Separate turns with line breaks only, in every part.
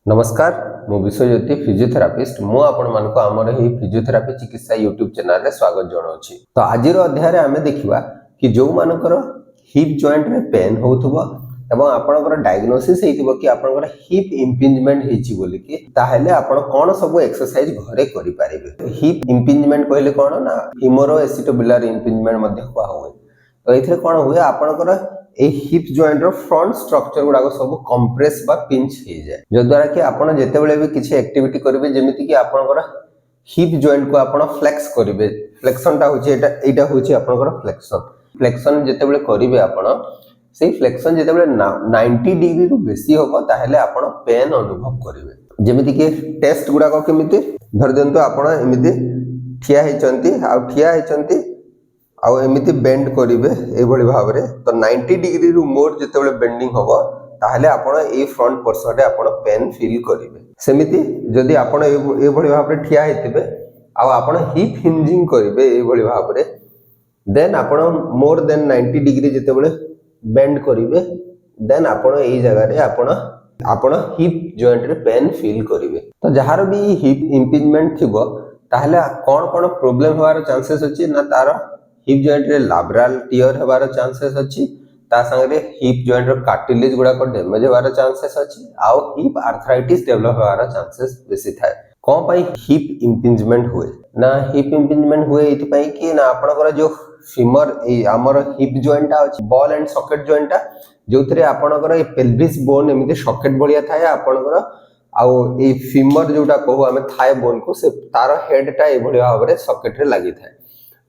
नमस्कार मु विश्वज्योति फिजियोथेरापिस्ट मु आपण मानक आमर ही फिजियोथेरापी चिकित्सा यूट्यूब चैनल रे स्वागत जणाउछि। तो आज अध्याय आम देखा कि जो मानकर हिप जॉइंट रे पेन होथबो एवं आपनकर डायग्नोसिस हेतिबो कि आपनकर हिप इम्पिंजमेंट हेछि बोली कि ताहेले आपण कोन सब एक्सरसाइज घरे करि पारिबे। हिप इम्पिंजमेंट कहले कोन ना हिमोरो एसिटोबुलर इम्पिंजमेंट मध्ये हुआ होय। तो एथिरे कोन हुए आपनकर ए हिप जॉइंट रो फ्रंट स्ट्रक्चर गुडा सब कंप्रेस बा पिंच हो जाए जो द्वारा कि आपण जेतेबेले भी किसी एक्टिविटी करिवे जेमिति कि आपनकर हिप जॉइंट को आपण फ्लेक्स करिवे। फ्लेक्शन ता होची एटा होची आपनकर फ्लेक्शन जेतेबेले करिवे आपण से फ्लेक्शन जेतेबेले 90 डिग्री रु बेसी होबो ताहेले आपण पेन अनुभव करिवे। जेमिति कि टेस्ट गुडा को केमिति धर देंतो आपण एमिति ठिया हेचंती आउ एमिति बेंड करिवे ए भली भाव रे। तो 90 डिग्री रु मोर जेतेबेले बेंडिंग होबो ताहले आपण ए फ्रंट पोर्शन रे आपण पेन फील करिवे। सेमिति जदि आपण ए भली भाव रे ठिया हेतिबे आउ आपण हिप हिंजिंग करिवे ए भली भाव रे देन आपण मोर देन 90 डिग्री जेतेबेले बेंड करिवे देन आपण ए जगह रे आपण हिप जॉइंट रे पेन फील करिवे। तो जहार भी हिप इम्पिंजमेंट थिबो ताहले कोन प्रॉब्लम होवार चांसेस अछि ना तार हिप जॉइंट रे लैब्राल टियर हेबार चांसेस अछि ता संगे हिप जॉइंट रो कार्टिलेज गुडा को डैमेज हेबार चांसेस अछि आउ हिप आर्थराइटिस डेवलप हेबार चांसेस बेसी थाए। कोन पई हिप इम्पिंजमेंट हुए ना हिप इम्पिंजमेंट हुए इति पई कि ना आपनकर जो फीमर ए हमर हिप जॉइंट अछि बॉल एंड सॉकेट जॉइंट जोथरे आपनकर ए पेल्विस बोन एमिति सॉकेट बलिया थाए आपनकर आउ ए फीमर जोटा कहू हमें थाए बोन को से तार हेड टा ए भली भाव रे सॉकेट रे लागि थाए।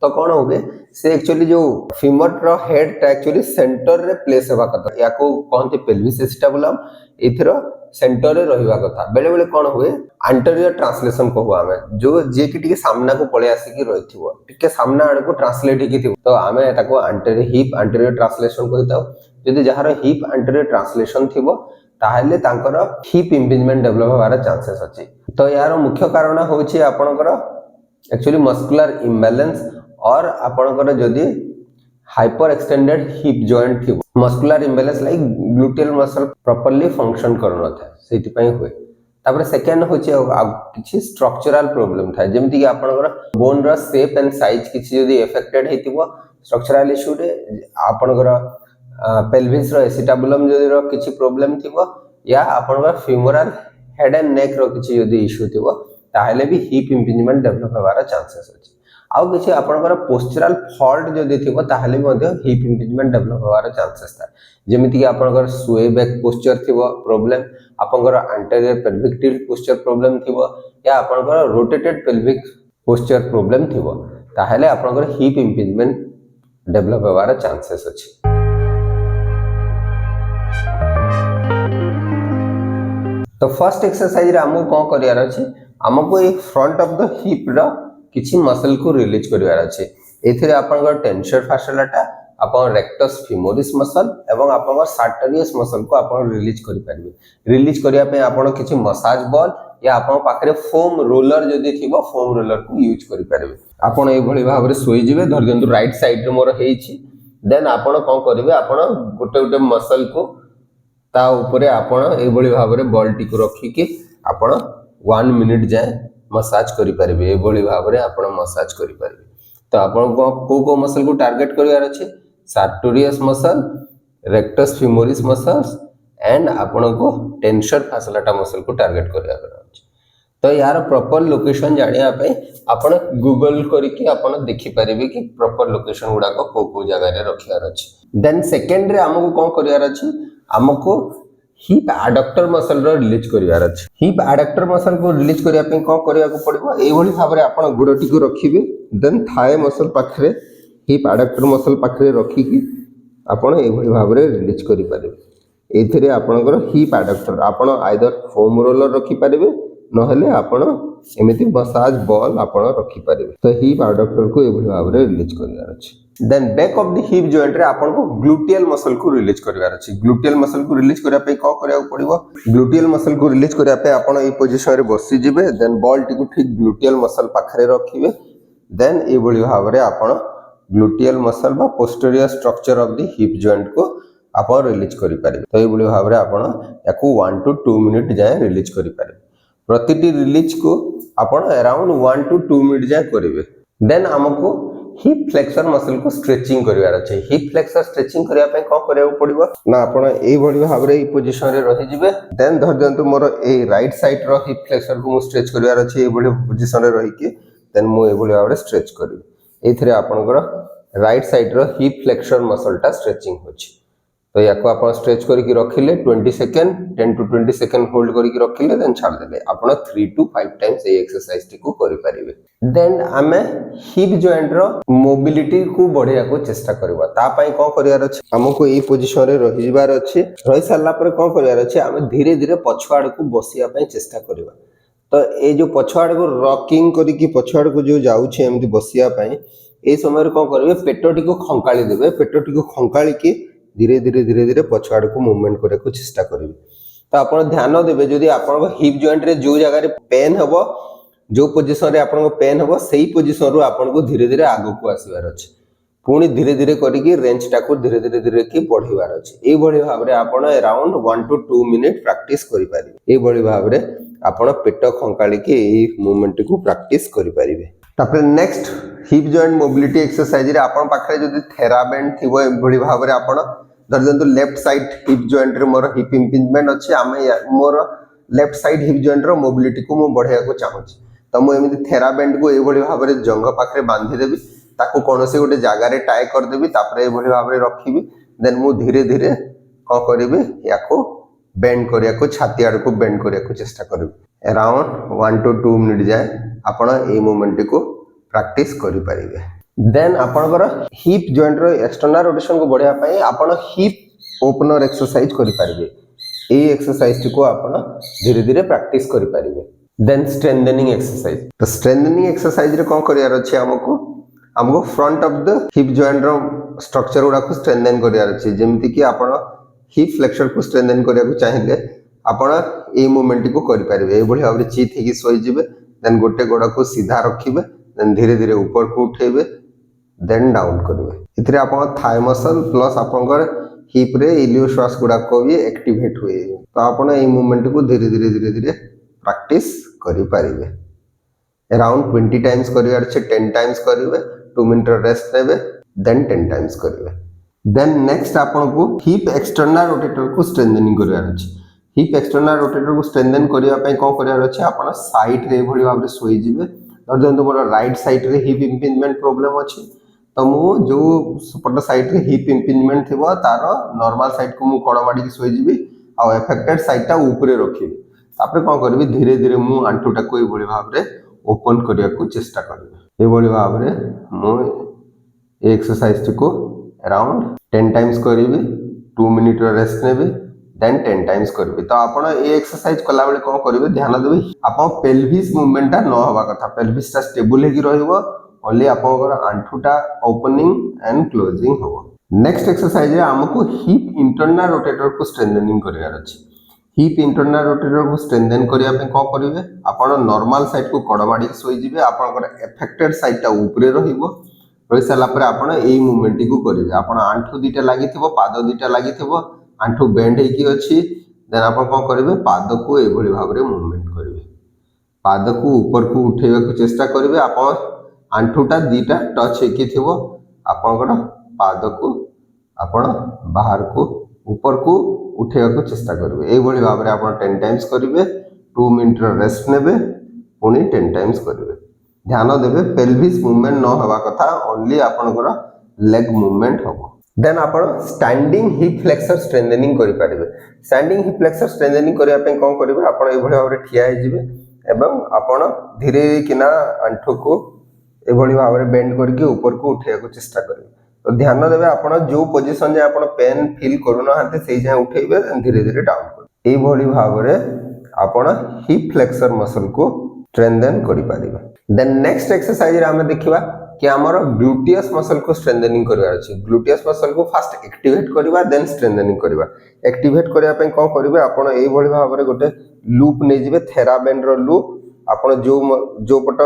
तो कौन हो गए से एक्चुअली जो फीमर रो हेड टा एक्चुअली सेंटर रे प्लेस हेबा कथा या को कहते पेल्विस एसिटाबुलम एथिरो सेंटर रे रहिबा कथा। बेले बेले कौन हुए एंटीरियर ट्रांसलेशन कहू हमें जो जे कि टिके सामना को पळे आसी कि रहिथिबो टिके सामना आड़ को ट्रांसलेट कि थिबो तो आमे ताको एंटीरियर ट्रांसलेशन कहिताओ। जदि जहार हिप एंटीरियर ट्रांसलेशन थिबो ताहले तांकर हिप इम्पिंजमेंट डेवलप होबार चांसेस अछि। तो यार मुख्य कारण होछि आपनकर एक्चुअली मस्कुलर इम्बैलेंस और आपनकर जदि हाइपर एक्सटेंडेड हिप जॉइंट थी muscular imbalance like gluteal muscle properly function करन था सेति पई हुए। तापर सेकंड होचे किछि स्ट्रक्चरल प्रॉब्लम था जेमति कि आपनकर बोन रो शेप एंड साइज किछि जदि अफेक्टेड हेतिबो स्ट्रक्चरल इशू रे आपनकर पेल्विस रो एसिटाबुलम जदि रो किछि प्रॉब्लम थिबो या आपनकर फ्यूमरल हेड एंड नेक रो किछि जदि इशू थिबो ताहले भी हिप इम्पिंजमेंट डेवलप होबार चांसेस अछि। आउ किछि आपनकर पोस्चरल फॉल्ट जदि थिबो ताहले मध्ये हिप इम्पिंजमेंट डेवलप होबार चांसेस था जेमिति कि आपनकर स्वे बैक पोस्चर थिबो प्रॉब्लम आपनकर anterior pelvic tilt posture problem थिबो या आपनकर रोटेटेड पेल्विक पोस्चर प्रॉब्लम थिबो ताहले आपनकर हिप इम्पिंजमेंट डेवलप होबार चांसेस अछि। तो फर्स्ट एक्सरसाइज रे हमको कोन करियार अछि हमको एक फ्रंट ऑफ द हिप रो किछि मसल को रिलीज करिवार अछि। एथिरे आपनकर टेंसर फास्कुलाटा आपन रेक्टस फीमोरिस मसल एवं आपनकर सार्टरियस मसल को आपन रिलीज करि परिबे। रिलीज करिया पे आपन किछि मसाज बॉल या आपन पाखरे फोम रोलर जदि थिबो फोम रोलर को यूज करि परिबे। आपन ए भली भाव रे सोई जिवे धर देंतु राइट साइड रे मोर हेछि देन आपन कोन करिवे आपन गोटे मसल को ता ऊपर आपण ए भली भाव रे बॉल टी को रखी के आपण 1 मिनिट जाए मसाज करि परिबे। ए भली भाव रे आपण मसाज करि परिबे। तो आपण को मसल को टारगेट करिवार अछि sartorius muscle rectus femoris muscles and आपण को टेंसर फास्कुलाटा मसल को टारगेट करिवार अछि। तो यार प्रॉपर लोकेशन जानिया पे आपण गूगल करके आपण देखि परिबे कि प्रॉपर लोकेशन गुडा को जगह रे रखियार अछि। देन सेकंड रे हमको कोन करिवार अछि हमको हिप एडक्टर मसल रो रिलीज करिवार अछि। हिप एडक्टर मसल को रिलीज करिया पे कोन करिया को पड़िबो ए भली भाव रे आपण गुडटी को रखिबे देन थाई मसल पाखरे हिप एडक्टर मसल पाखरे रखी कि आपण ए भली भाव रे रिलीज करि परिबे। एथिरे आपणकर हिप एडक्टर आपण आइदर फोम रोलर रखि परिबे नहले आपण एमिति मसाज बॉल आपण रखि परिबे। तो हिप एडक्टर को ए भली भाव रे रिलीज करिवार अछि। Then back of the hip joint रे आपन को ग्लूटियल मसल को रिलीज करिवार अछि। ग्लूटियल मसल को रिलीज करिया पे को करिया पड़िबो ग्लूटियल मसल को रिलीज करिया पे आपन ए पोजीशन रे बसि जिवे देन बॉल टी को ठीक ग्लूटियल मसल पाखरे रखिबे देन ए भली भाव रे आपन ग्लूटियल मसल बा posterior structure of the hip joint को आप रिलीज करेंगे। तो ये भाव में आप 1 to 2 मिनिट जाए रिलीज करेंगे। प्रतिटी रिलीज को आप अराउंड 1 to 2 मिनिट जाए करेंगे। देन आमको हिप फ्लेक्सर मसल को स्ट्रेचिंग करिवार अछि। हिप फ्लेक्सर स्ट्रेचिंग करिया पे को करिया पड़िबो ना आपण एई भली भाबरे एई पोजीशन रे रहि जिवे। देन धर दियंतु मोर एई राइट साइड रो हिप फ्लेक्सर को मु स्ट्रेच करिवार अछि। एई भली पोजीशन रे रहि के देन मु एई भली भाबरे स्ट्रेच करिवि। एथिरे आपनकर राइट साइड रो हिप फ्लेक्सर मसल टा स्ट्रेचिंग होछि। तो याको आपण स्ट्रेच करके रखिले 20 सेकंड 10 to 20 सेकंड होल्ड करके रखिले देन छाड़ देले। आपण 3 to 5 times A exercise T को करि परिबे। देन आमे हिप जॉइंट रो मोबिलिटी को बढ़िया को चेष्टा करबा। ता पई को करियार अछि हमको ए पोजीशन रे रहि जिबार अछि। रहि सारला पर को करियार अछि आमे धीरे धीरे पछुआड़ को बसिया पई चेष्टा करबा। तो ए जो पछुआड़ को रॉकिंग करी कि पछुआड़ को जो जाउछे एमति बसिया पई ए समय रे को करबे पेटोटी को खंकाली देबे। पेटोटी को खंकाली की धीरे धीरे पछुआड़ को मूवमेंट करने को चेष्टा करेंगे। तो आप ध्यान देवे जदि आप हिप जॉइंट रे जो जगह पेन हम जो पोजिशन रे आपन पेन हम से पोजिशन रू आपको धीरे धीरे आग को आसबार अच्छे। पुणी धीरे धीरे करके रेंज टाक धीरे धीरे की बढ़ार अच्छे। ये भाव में आप अराउंड 1 to 2 मिनिट प्रैक्टिस करेंगे। ये भाव में आप पेट खंकाली मूवमेंट को प्रैक्टिस करेंगे। तापर next hip joint mobility exercise रे आपन पाखरे जदि थेराबैंड थिबो एभली भाव रे आपन धर दंतु लेफ्ट साइड हिप जॉइंट रे मोर हिप इंपिंजमेंट अछि। आमे मोर लेफ्ट साइड हिप जॉइंट रो मोबिलिटी को मु बढ़िया को चाहूची। तो मु एमिति थेराबैंड को एभली भाव रे जंघ पाखरे बांधी देबी। ताको कोनोसे गोटे जागा रे टाई कर देबी। तापर एभली भाव रे रखिबी। देन मु धीरे धीरे को करिबी याको बेंड करिया को छाती आड़ को बेंड करिया को चेष्टा करिबी। अराउंड 1 to 2 मिनिट जाए आपण ए मूवमेंट को प्रैक्टिस करि परिबे। देन आपनकर हिप जॉइंट रो एक्सटर्नल रोटेशन को बढ़िया पई आपण हिप ओपनर एक्सरसाइज करि परिबे। ए एक्सरसाइज को आपण धीरे धीरे प्रैक्टिस करि परिबे। Then strengthening exercise. तो स्ट्रेंथनिंग एक्सरसाइज रे कोन करियार अछि हमको front of the hip joint रो स्ट्रक्चर गुडा को स्ट्रेंथन करियार अछि। जेमिति कि आपण हिप फ्लेक्सर को स्ट्रेंथन करिया को चाहिए आपण ए मूवमेंट को करि परिबे। ए भली भाबरे चित हेकी सोई जिवे। देन गोटे गोड़ा को सीधा रखिबे। देन धीरे धीरे ऊपर को उठेबे। देन डाउन करेंगे। इतरे आपण थाई मसल प्लस आपनकर हिप रे इलियोसास गुडा को भी एक्टिवेट हुए। तो आपण ए मूवमेंट को धीरे धीरे प्रैक्टिस करि परिबे। अराउंड 20 टाइम्स करिवार छे 10 टाइम्स करिवे। 2 मिनिट रेस्ट लेबे। देन 10 टाइम्स करिवे। देन नेक्स्ट आपण को हिप एक्सटर्नल रोटेटर को स्ट्रेंथनिंग करिवार अछि। हिप एक्सटर्नल रोटेटर को स्ट्रेंथन करिया पई को करिवार अछि आपण साइड रे भली भाबरे सोई जिवे। धरदंतु मोर राइट साइड रे हिप इंपिंजमेंट प्रॉब्लम अछि। तो मु जो सपोर्ट साइड रे हिप इंपिंजमेंट थिबो तार नॉर्मल साइड को मु कड़ माडी सोई जिबी आ अफेक्टेड साइड टा ऊपर रखिबी। तापर कोन करबी धीरे धीरे मु आंठूटा को ए भली भाबरे ओपन करिया को चेष्टा करबी। ए भली भाबरे मु एक्सरसाइज को अराउंड 10 टाइम्स करिबी। 2 मिनिट रेस्ट नेबी। देन 10 टाइम्स करिबी। तो आपण ए एक्सरसाइज कला बेले कोन करिवे ध्यान देबे आपण पेल्विस मूवमेंट टा न होबा कथा। पेल्विस टा स्टेबल हेकी रहइबो। ओनली आपनकर आंठूटा ओपनिंग एंड क्लोजिंग हो। नेक्स्ट एक्सरसाइज रे हमको हिप इंटरनल रोटेटर को स्ट्रेंथनिंग करियार अछि। हिप इंटरनल रोटेटर को स्ट्रेंथन करिया पे को करिवे आपण नॉर्मल साइड को कड़ माडी सोई जिवे। आपनकर अफेक्टेड साइड टा ऊपर रहिबो। रहि साला पर आपण एई मूवमेंट को करिवे। आपण आंठू दीटा लागिथिबो पाद दीटा लागिथिबो आंठू बेंड हेकी अछि। देन आपण को करिवे पाद को ए भली भाबरे मूवमेंट करिवे। पाद को ऊपर को उठेबा को चेष्टा करिवे। आपण आंठूटा दीटा टच हेकी थिबो। आपनकर पाद को आपण बाहर को ऊपर को उठेबा को चेष्टा करिवे। ए भली भाबरे आपण 10 टाइम्स करिवे। 2 मिनिट रेस्ट नेबे। पुनी 10 टाइम्स करिवे। ध्यान देबे पेल्विस मूवमेंट न होबा कथा। ओनली आपनकर लेग मूवमेंट होबो। देन आपण स्टैंडिंग हिप फ्लेक्सर स्ट्रेंथनिंग करि परिबे। स्टैंडिंग हिप फ्लेक्सर स्ट्रेंथनिंग करिया पे कोन करिवे आपण ए भली भाबरे ठिया हे जिवे एवं आपण धीरे किना आंठू को ए भली भाबरे बेंड करके ऊपर को उठेया को चेष्टा करिवे। तो ध्यान देबे आपण जो पोजीशन जे आपण पेन फील करू न हाते सेही जाय उठेबे धीरे धीरे डाउन कर। ए भली भाबरे आपण हिप फ्लेक्सर मसल को स्ट्रेंथन करि परिबे। देन नेक्स्ट एक्सरसाइज रे हम देखिबा कि हमर ग्लूटियस मसल को स्ट्रेंथनिंग करबार अछि। ग्लूटियस मसल को फास्ट एक्टिवेट करबा देन स्ट्रेंथनिंग करबा। एक्टिवेट करिया पे कोन करिवे आपण एई भली भाबरे गोटे लूप नै जिवे थेराबैंड रो लूप। आपण जो पट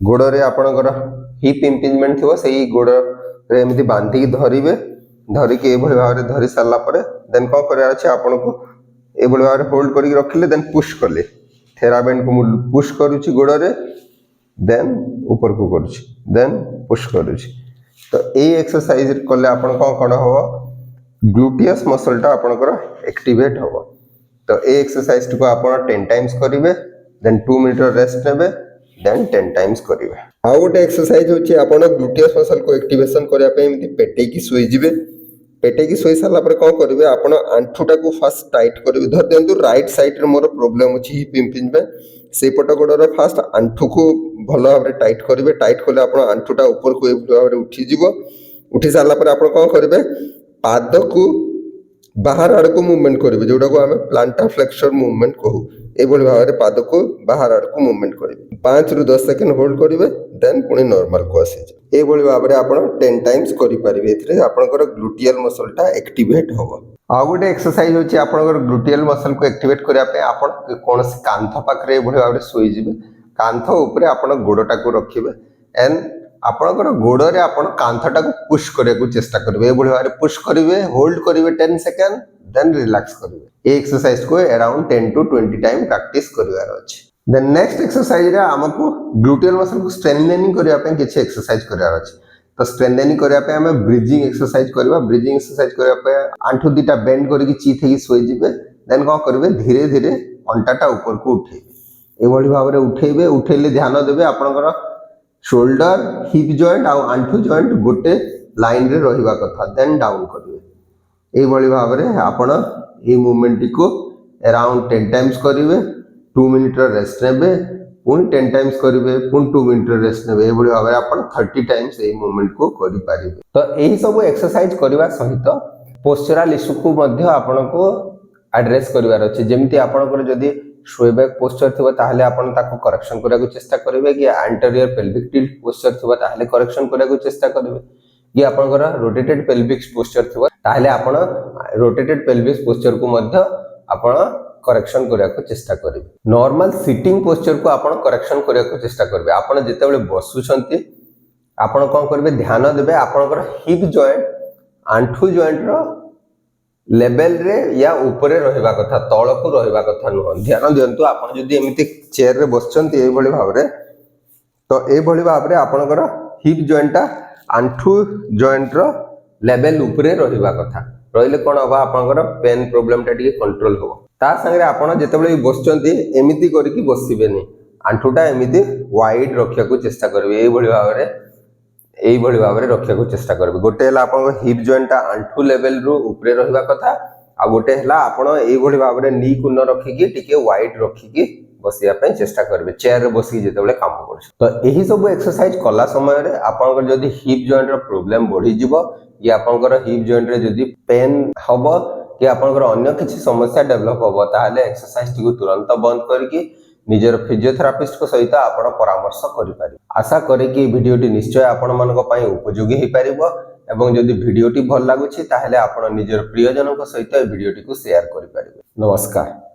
गोड़ रे आपणकर हिप इंपिंजमेंट थिबो सेही गोड़ रे एमिति बांधी धरिवे। धरिकी एभली भाव धरी सारा पर देन कौन करार अच्छे आपन को एभली भाव होल्ड करके रखिले देन पुश कले थेराबैंड को पुश करुच्ची गोड़ रे देन ऊपर को करुच्ची देन पुश करुच्ची तो ये एक्सरसाइज कले आपन कौन हम ग्लूटियस मसलटा आपनकर एक्टिवेट हम तो ये एक्सरसाइज को आप 10 टाइम्स करेंगे देन 2 मिनट रेस्ट नेबे देन 10 टाइम्स करेंगे आउ गोटे एक्सरसाइज होची आपण ग्लूटियस मसल को एक्टिवेशन करिया पे एमती पेटे की सोई जिवे पेटे की सोई साला पर कोन करिवे आपण आंठुटा को फर्स्ट टाइट करिवे धर देंतु राइट साइड रे मोर प्रॉब्लम होची हिप इम्पिंज में से पट गोडर फर्स्ट आंठु को भलो भाबरे टाइट करिवे टाइट कले आपण आंठुटा ऊपर को भाबरे उठी जिवो उठी साला पर आपण कोन करिवे पाद को बाहर आड़ को मूवमेंट करेंगे जोटा को आम प्लांटा फ्लेक्सर मूवमेंट कहू ये भाव में पाद को बाहर आड़ को मूवमेंट करेंगे 5 ରୁ 10 सेकेंड होल्ड करेंगे देन पुणी नॉर्मल को आसीजे ये भाव में आप 10 टाइम्स करेंगे आपंकर ग्लूटियल मसलटा एक्टिवेट हम आउ गोटे एक्सरसाइज होची आपंकर ग्लूटियल मसल को एक्टिवेट करने आप कौन कांथ पाखे भाव में शोजे कांथ उपर आप गोड़टा को रखिए एंड आपनकर गोड़े आप कांथटा को पुश करने को चेष्टा करेंगे भाव में पुश करेंगे होल्ड करेंगे 10 सेकेंड देन रिलैक्स करेंगे ये एक्सरसाइज को अराउंड 10 to 20 टाइम प्रैक्टिस करिवार अछि देन नेक्स्ट एक्सरसाइज रे हमको ग्लूटियल मसल को स्ट्रेंथनिंग करिया पे किछि एक्सरसाइज करिवार अछि तो स्ट्रेंथनिंग करिया पे हमें ब्रीजिंग एक्सरसाइज करबा ब्रीजिंग एक्सरसाइज करिया पे आंठू दीटा बेंड करके चीथ हेकी सोई जिवे देन कोन करबे धीरे धीरे अंटाटा ऊपर को उठेबे ए बडी भाव रे उठेबे उठेले ध्यान देबे आपनकर शोल्डर हिप जॉइंट आ आंठू जॉइंट गोटे लाइन रे रहिबा कथा देन डाउन करबे ए बडी भाव रे आपण ए मूवमेंट को अराउंड 10 टाइम्स करेंगे 2 मिनट रेस्ट नेबे पुणी 10 टाइम्स करेंगे पुणी 2 मिनट रेस्ट नेबे ए बडी भाव रे आपण 30 टाइम्स ए मूवमेंट को करि पारिबे तो एही सब एक्सरसाइज करबा सहित पोस्चरल इश्यू को मध्य आपण को एड्रेस करिवार अछि जेमति आपनकर जदी शोएबैक पोस्चर थिबा ताहले आपण ताको करेक्शन करिया को चेष्टा करिवे कि एंटीरियर पेल्विक टिल्ट पोस्चर थिबा ताहले करेक्शन करिया को चेष्टा करिवे कि आपनकर रोटेटेड पेल्विक पोस्चर थिबा ताहले आपण रोटेटेड पेल्विक पोस्चर को मध्य आपण करेक्शन करिया को चेष्टा करिवे नॉर्मल सिटिंग पोस्चर को आपण करेक्शन करिया को चेष्टा करिवे आपण जेते बेले बसुछंती आपण कोन करबे ध्यान देबे आपनकर हिप जॉइंट आंठू जॉइंट रो लेवल रे या ऊपर रहिबा कथा तळ को रहिबा कथा नुह ध्यान दियंतु आपण जदी एमिति चेयर रे बसचंती ए भली भाव रे तो ए भली भाव रे आपनकर हिप जॉइंटटा आंठू जॉइंट रो लेवल ऊपर रहिबा कथा रहिले कोन होबा आपनकर पेन प्रॉब्लम टा टिके कंट्रोल हो ता संगे आपण जेते बेले बसचंती एमिति करिकि बसिबेनी आंठूटा एमिति वाइड रखिया को चेष्टा करबे ए भली भाव रे एई भली भाव रे रखिया को चेष्टा करबे गोटे हला आपन हिप जॉइंट आंठू लेवल रो ऊपर रहिबा कथा आ गोटे हला आपन एई भली भाव रे नी को न रखि कि टिके वाइड रखि कि बसिया पे चेष्टा करबे चेयर रे बसि जेते बेले काम करछ तो एही सब एक्सरसाइज कला समय रे आपन जदी हिप जॉइंट रो प्रॉब्लम बढ़ी जिवो या आपन हिप जॉइंट रे जदी पेन हबो कि आपन अन्य किछि समस्या डेवलप हबो ताहले एक्सरसाइज टिको तुरंत बंद करके निजर फिजियोथेरापिस्ट को सहित आपण परामर्श करि पारि आशा करे कि वीडियोटी निश्चय आपण मानक पई उपयोगी हे पारिबो एवं जदि वीडियोटी भल लागुछि ताहले आपण निजर प्रियजनक सहित वीडियोटी को शेयर करि पारिबे नमस्कार।